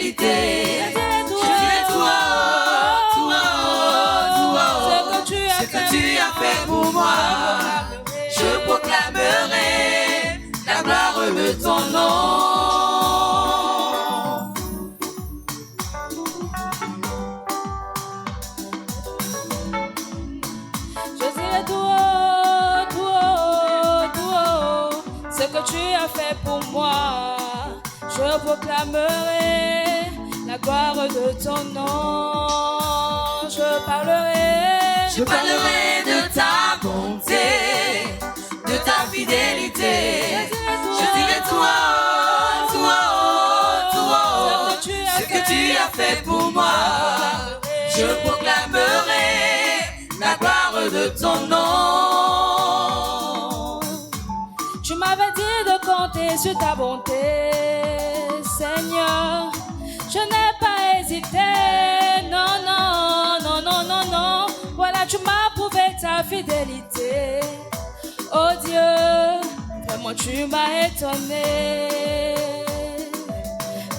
fidélité. Je dirai tout haut, tout haut, tout haut, ce que tu as fait pour moi. Je proclamerai la gloire de ton nom. Je dirai tout haut, tout haut, tout haut, ce que tu as fait pour moi. Je proclamerai la gloire de ton nom. Je parlerai de ta bonté, de ta fidélité. Je dirai tout haut, tout haut, tout haut, ce que tu as fait pour moi. Je proclamerai la gloire de ton nom. Tu m'avais dit de compter sur ta bonté, Seigneur. Je n'ai pas hésité, non, non, non, non, non, non. Voilà, tu m'as prouvé ta fidélité. Oh Dieu, vraiment tu m'as étonné.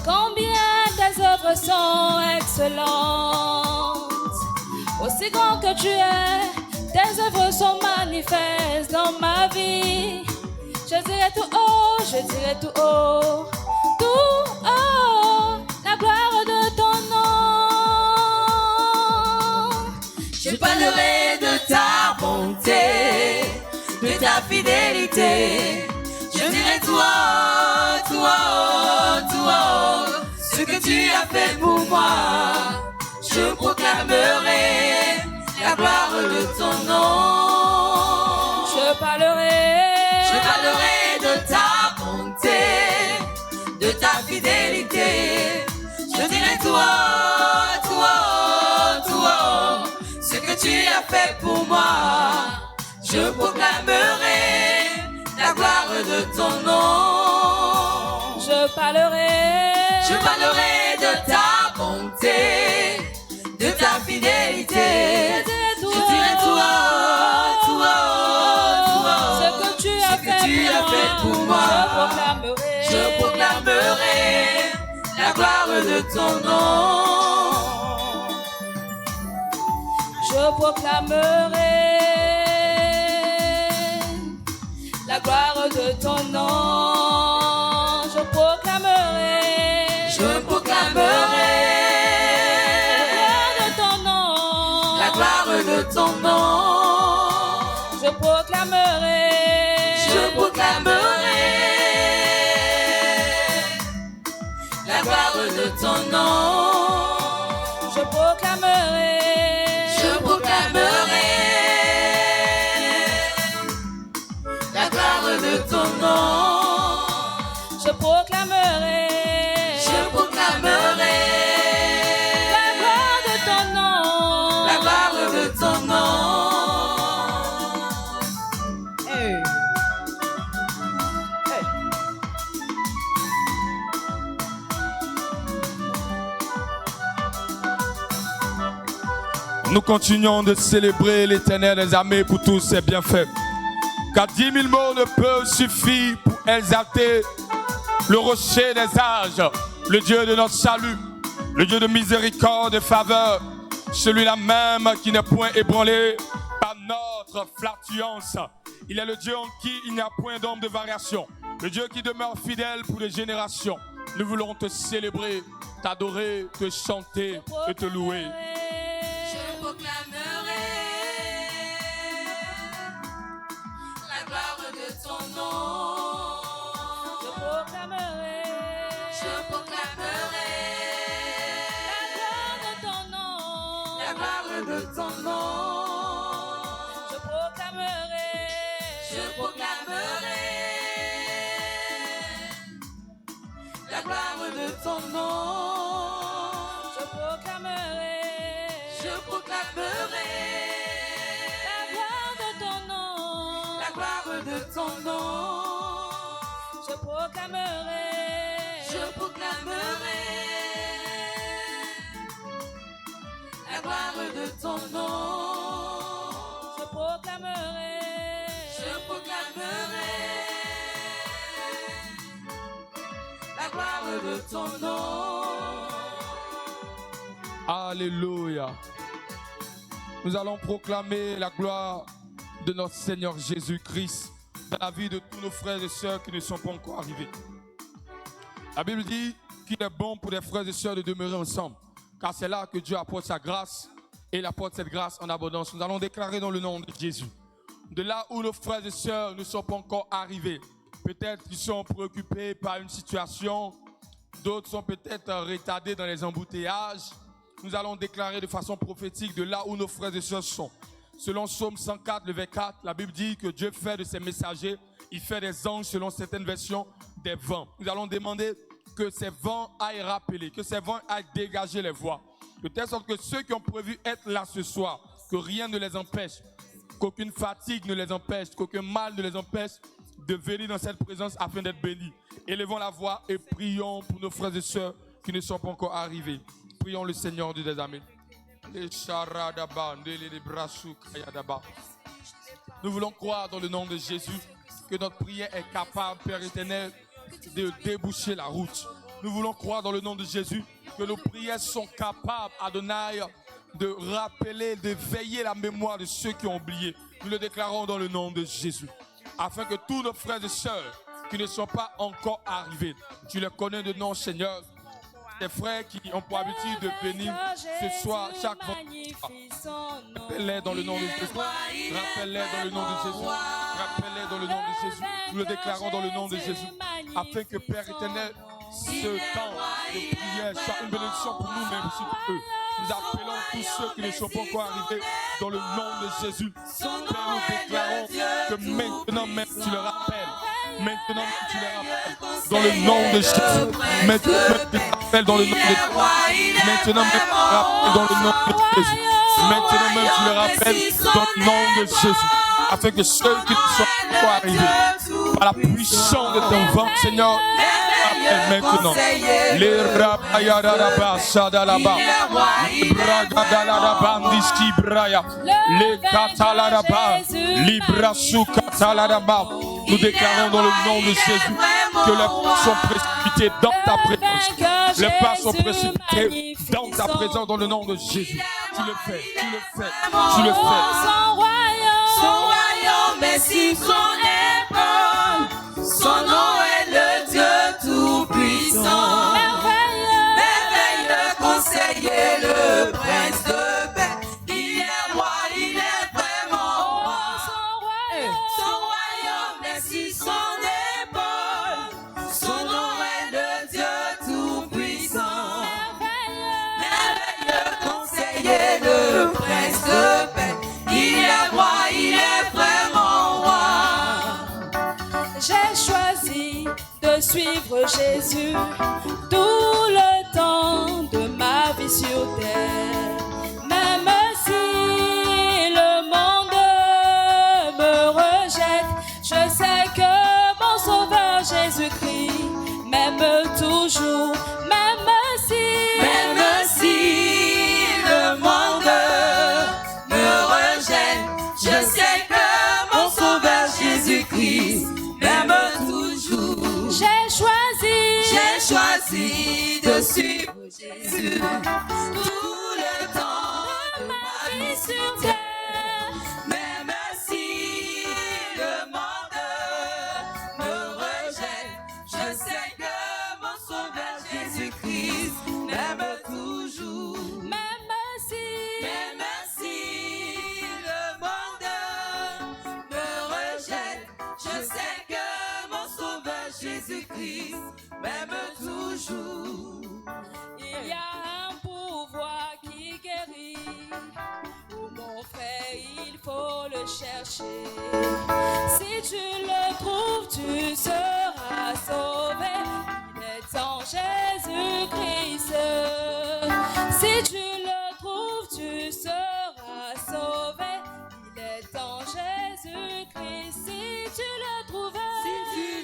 Combien tes œuvres sont excellentes. Aussi grand que tu es, tes œuvres sont manifestes dans ma vie. Je dirai tout haut, je dirai tout haut, la gloire de ton nom. Je parlerai de ta bonté, de ta fidélité. Je dirai tout haut, tout haut, tout haut, ce que tu as fait pour moi. Je proclamerai la gloire de ton nom. Je parlerai de ta bonté, de ta fidélité. Je dirai tout haut, tout haut, tout haut, ce que tu as fait pour moi. Je proclamerai la gloire de ton nom. Je parlerai de ta bonté, de ta fidélité. Je dirai tout haut, tout haut, tout haut, ce que tu as fait pour moi. Je proclamerai la gloire de ton nom. Je proclamerai la gloire de ton nom. Je proclamerai la gloire de ton nom. Je proclamerai la gloire de ton nom. Je proclamerai la gloire de ton nom. Je proclamerai la gloire de ton nom. La gloire de ton nom. Hey. Hey. Nous continuons de célébrer l'Éternel des armées pour tous ses bienfaits. Car 10 000 mots ne peuvent suffire pour exalter le rocher des âges, le Dieu de notre salut, le Dieu de miséricorde et faveur, celui-là même qui n'est point ébranlé par notre flatulence. Il est le Dieu en qui il n'y a point d'ombre de variation, le Dieu qui demeure fidèle pour les générations. Nous voulons te célébrer, t'adorer, te chanter et te louer. Je proclamerai la gloire de ton nom. Je proclamerai la gloire de ton nom. Je proclamerai la gloire de ton nom. Je proclamerai la gloire de ton nom. La gloire de ton nom. Je proclamerai la gloire de ton nom. Je proclamerai la gloire de ton nom. Alléluia. Nous allons proclamer la gloire de notre Seigneur Jésus-Christ dans la vie de tous nos frères et sœurs qui ne sont pas encore arrivés. La Bible dit qu'il est bon pour les frères et sœurs de demeurer ensemble, car c'est là que Dieu apporte sa grâce et il apporte cette grâce en abondance. Nous allons déclarer dans le nom de Jésus. De là où nos frères et sœurs ne sont pas encore arrivés, peut-être qu'ils sont préoccupés par une situation, d'autres sont peut-être retardés dans les embouteillages. Nous allons déclarer de façon prophétique de là où nos frères et sœurs sont. Selon Psaume 104, le verset 4, la Bible dit que Dieu fait de ses messagers, il fait des anges selon certaines versions des vents. Nous allons demander que ces vents aillent rappeler, que ces vents aillent dégager les voies. De telle sorte que ceux qui ont prévu être là ce soir, que rien ne les empêche, qu'aucune fatigue ne les empêche, qu'aucun mal ne les empêche de venir dans cette présence afin d'être bénis. Élevons la voix et prions pour nos frères et sœurs qui ne sont pas encore arrivés. Prions le Seigneur Dieu des Amis. Nous voulons croire dans le nom de Jésus que notre prière est capable, Père éternel, de déboucher la route. Nous voulons croire dans le nom de Jésus que nos prières sont capables, Adonai, de rappeler, de veiller la mémoire de ceux qui ont oublié. Nous le déclarons dans le nom de Jésus. Afin que tous nos frères et sœurs qui ne sont pas encore arrivés, tu les connais de nom, Seigneur. Des frères qui ont pour habitude de venir ce soir, chaque vendredi. Rappelle-les dans le nom de Jésus. Rappelle-les dans le nom de Jésus. Rappelle-les dans le nom de Jésus. Nous le déclarons dans le nom de Jésus. Afin que, Père éternel, ce temps de prière soit une bénédiction pour nous, mais aussi pour eux. Nous appelons tous ceux qui ne sont pas encore arrivés dans le nom de Jésus. Père, nous déclarons que maintenant même tu le rappelles. Maintenant même tu le rappelles. Dans le nom de Jésus. Maintenant même tu le rappelles dans le nom de Jésus. Maintenant même tu le rappelles dans le nom de Jésus. Maintenant même tu le rappelles dans le nom de Jésus. Afin que ceux qui ne sont pas encore arrivés, par la puissance de ton vent, Seigneur, maintenant, les rabayaraba sadalaba, les bragadalaba ndiskibraya, les katalaraba, librasu katalaraba. Nous déclarons dans le nom de Jésus que les pas sont précipités dans ta présence. Les pas sont précipités dans ta présence dans le nom de Jésus. Tu le fais, tu le fais, tu le fais. Son royaume est si son épaule, son nom est le Dieu tout-puissant. Merveilleux conseiller, le prince de paix. Il est roi, il est vraiment roi. Son royaume est si son épaule, son nom est le Dieu tout-puissant. Merveilleux conseiller, le prince de paix. Il est roi, il est vraiment roi. J'ai choisi de suivre Jésus tout le temps de ma vie sur terre. Même si le monde me rejette, je sais que mon Sauveur Jésus-Christ m'aime toujours. Même si le monde me rejette, je sais que mon Sauveur Jésus-Christ m'aime toujours. J'ai choisi de suivre Jésus tout le temps de ma vie sur terre. Même si le monde me rejette, je sais que mon Sauveur Jésus-Christ m'aime toujours. Même si le monde me rejette, je sais que mon Sauveur Jésus-Christ m'aime toujours. il y a un pouvoir qui guérit. Oh mon frère, il faut le chercher. Si tu le trouves, tu seras sauvé. Il est en Jésus-Christ. Si tu le trouves, tu seras sauvé. Il est en Jésus-Christ. Si tu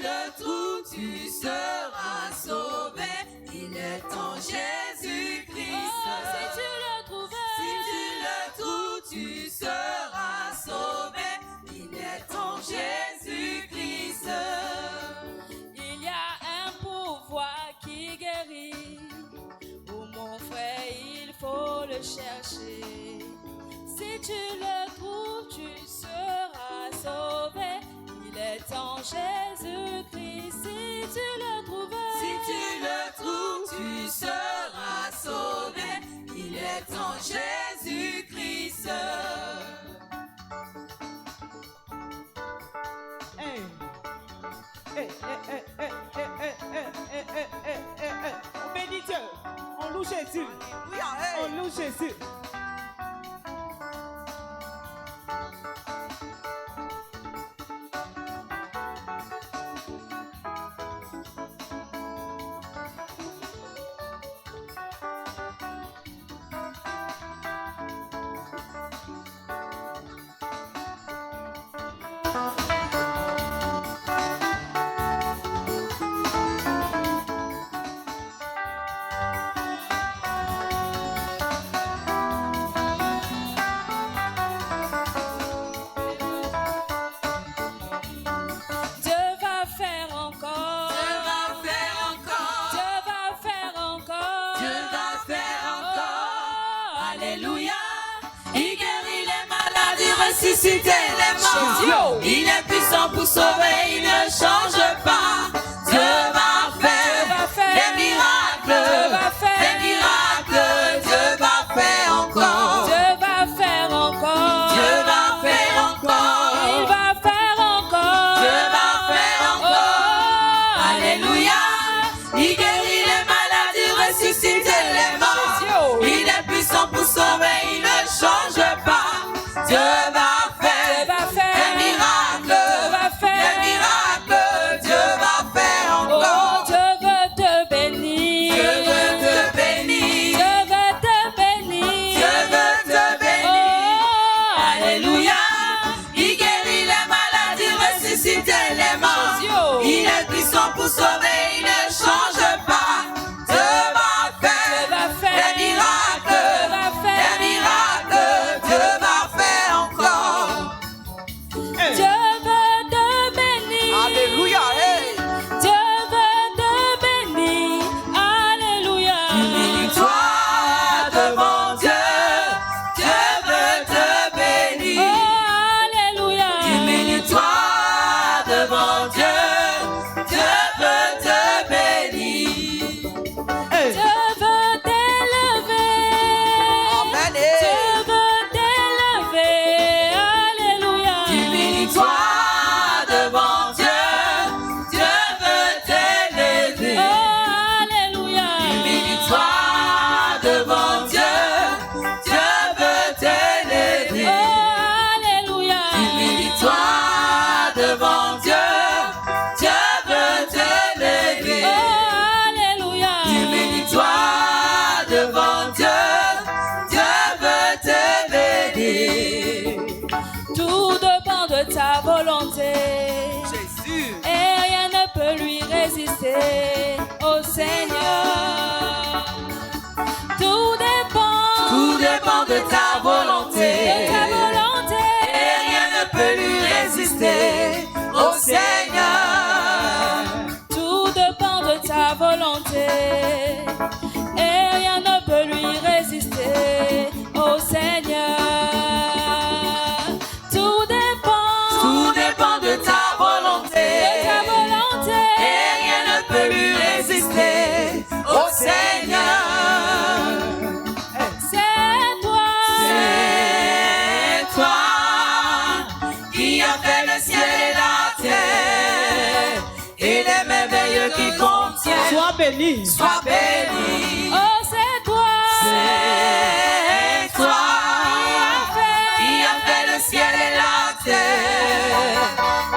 le trouves, tu seras sauvé. Il est en Jésus-Christ. Si tu le trouves, tu seras sauvé. Il est en Jésus-Christ. Il y a un pouvoir qui guérit. Oh mon frère, il faut en Jésus-Christ. Si tu le trouves, tu seras sauvé. Il est en Jésus-Christ. On bénit Dieu. On loue Jésus. On loue Jésus. Ressusciter les morts, il est puissant pour sauver, il ne change pas. Dieu va faire des miracles, des miracles. Dieu va faire encore, Dieu va faire encore, Dieu va faire encore, il va faire encore, Dieu va faire encore. Alléluia, il guérit les maladies, ressuscite les morts. Il est puissant pour sauver, il ne change pas. Dieu va pour sauver, il ne change pas. Dieu va faire des miracles, des miracles. Dieu va faire encore. Dieu veut te bénir. Alléluia. Dieu veut te bénir. Alléluia. Humilie-toi devant Dieu. Dieu veut te bénir. Oh, alléluia. Humilie-toi devant Dieu. Ta volonté, Jésus, et rien ne peut lui résister, au Seigneur. Tout dépend de ta volonté, et rien ne peut lui résister, au Seigneur. Tout dépend de ta volonté, et rien ne peut lui résister, au Seigneur. Tout dépend de ta volonté, et rien ne peut lui résister, au Seigneur. C'est toi qui as fait le ciel et la terre, et les merveilles qui contiennent. Sois béni. Sois béni. Oh, c'est toi. C'est toi qui as fait le ciel et la terre,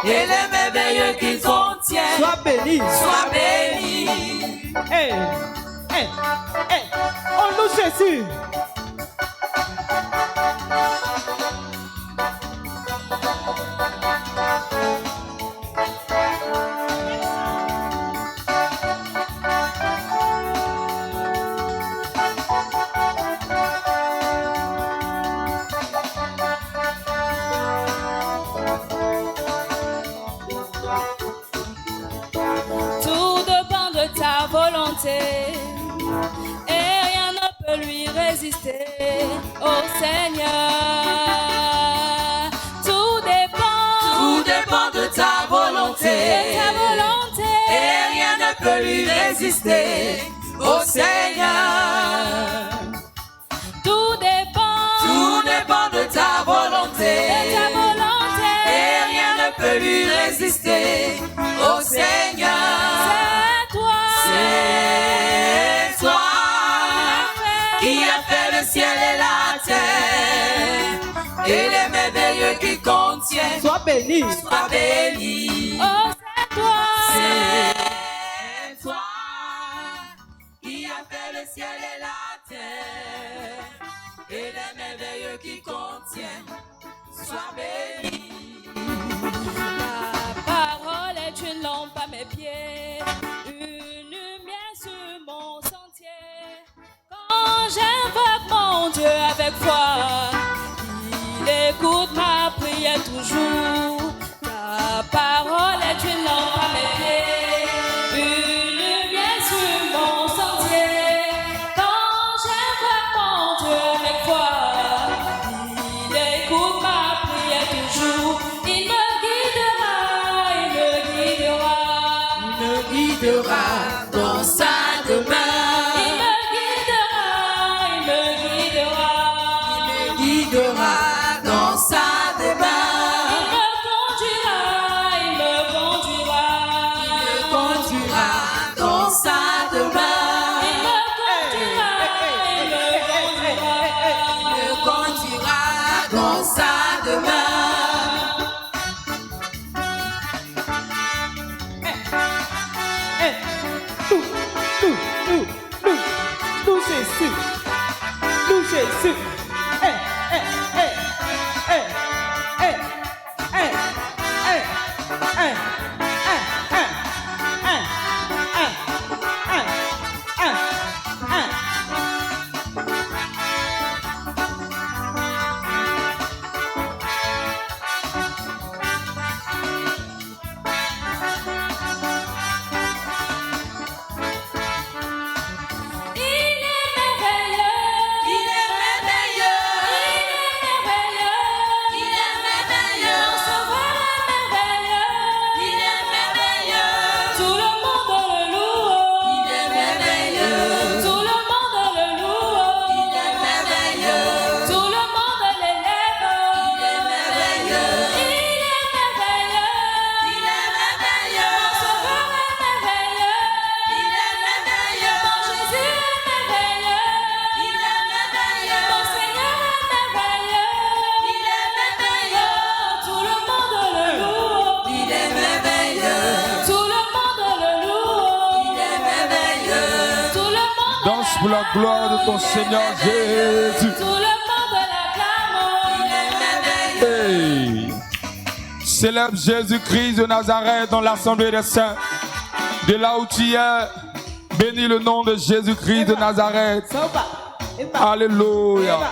et les merveilles qui contiennent. Sois béni. Sois béni. On loue Jésus. et rien ne peut lui résister, au Seigneur. Tout dépend de ta volonté. Et rien ne peut lui résister, ô Seigneur. Tout dépend de ta volonté. Et rien ne peut lui résister, ô Seigneur. C'est toi qui a fait le ciel et la terre et les merveilleux qui contiennent. Sois béni. Sois béni. Oh, c'est toi. C'est toi qui a fait le ciel et la terre et les merveilleux qui contiennent. Sois béni. Ta parole est une lampe à mes pieds, une lumière sur mon sentier. Quand j'invoque mon Dieu avec foi, il écoute ma prière toujours. Ta parole est une lampe à mes pieds, une lumière sur mon sentier. Quand j'invoque mon Dieu avec foi, il écoute ma prière toujours. Il me guidera, il me guidera. Il me guidera dans sa demeure. Il me guidera, il me guidera. Il me guidera dans sa demeure. Il me conduira, il me conduira. Il me conduira dans sa demeure. Il me conduira, il me conduira. Il me conduira dans sa demeure. Nous Jésus. Nous Jésus. Danse pour la gloire de ton Seigneur Jésus. Tout le monde l'acclame. Hey. Célèbre Jésus-Christ de Nazareth dans l'assemblée des saints. De là où tu es, bénis le nom de Jésus-Christ de Nazareth. Alléluia.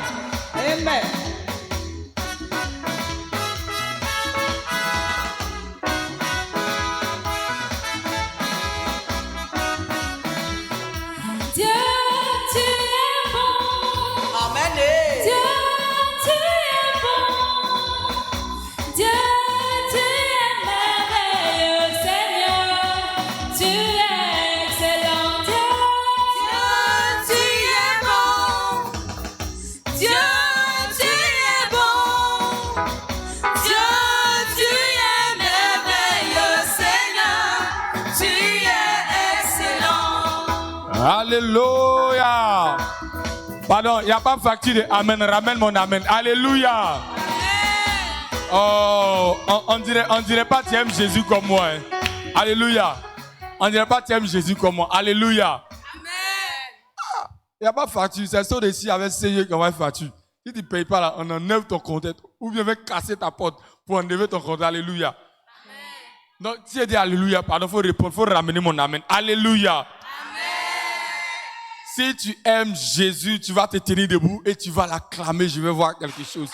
Amen. Dieu, tu es bon. Amen. Dieu, tu es bon. Dieu, tu es merveilleux, Seigneur. Tu es excellent, Dieu. Dieu, tu es bon. Dieu, tu es bon. Dieu, tu es merveilleux, Seigneur. Tu es excellent. Alléluia. Pardon, il n'y a pas de facture de Amen. Ramène mon Amen. Alléluia. Oh, on dirait pas tu aimes Jésus comme moi. Hein. Alléluia. On dirait pas tu aimes Jésus comme moi. Alléluia. Il n'y a pas de facture. C'est ça ici avec Seigneur qui envoie facture. Si tu ne payes pas là, on enlève ton compte. Ou bien on va casser ta porte pour enlever ton compte. Alléluia. Donc, si tu dis Alléluia, pardon, il faut répondre, il faut ramener mon Amen. Alléluia. Si tu aimes Jésus, tu vas te tenir debout et tu vas l'acclamer. Je vais voir quelque chose.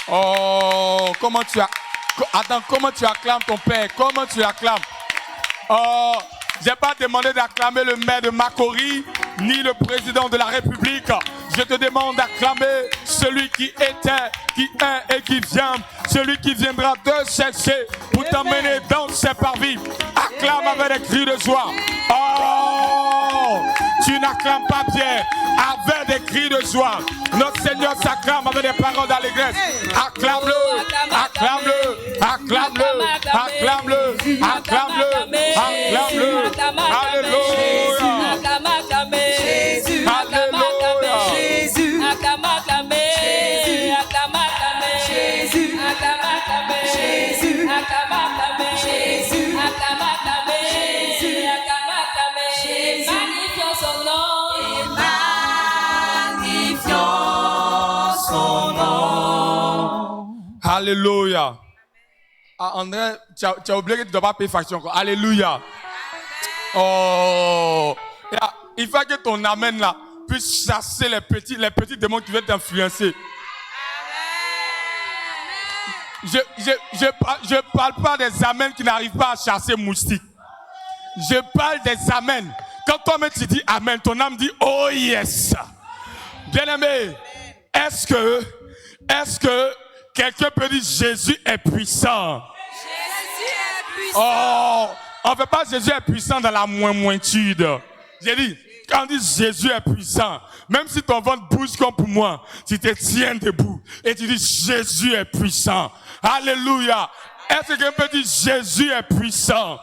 Oh, comment tu acclames ton Père? Comment tu acclames? Oh, j'ai pas demandé d'acclamer le maire de Makori, ni le président de la République. Je te demande d'acclamer ce celui qui était, qui est et qui vient, celui qui viendra te chercher pour t'emmener dans ses parvis. Acclame avec des cris de joie. Oh, tu n'acclames pas bien, avec des cris de joie. Notre Seigneur s'acclame avec des paroles d'allégresse. Acclame-le, acclame-le, acclame-le, acclame-le, acclame-le, acclame-le. Alléluia. Jésus, Alléluia. Jésus, Jésus, Jésus, Magnifions son nom. magnifions son nom. Alléluia. Ah, André, tu as oublié que tu ne dois pas payer faction. Alléluia. Oh. Il faut que ton amen là puisse chasser les petits démons qui veulent t'influencer. Je parle pas des amens qui n'arrivent pas à chasser moustiques. Je parle des amens. Quand toi-même tu dis amen, ton âme dit oh yes. Bien-aimé, est-ce que quelqu'un peut dire Jésus est puissant? Jésus est puissant. Oh, on ne fait pas Jésus est puissant dans la mointude. J'ai dit, quand on dit Jésus est puissant, même si ton ventre bouge comme pour moi, tu te tiens debout et tu dis Jésus est puissant. Alléluia. Est-ce que quelqu'un peut dire Jésus est puissant?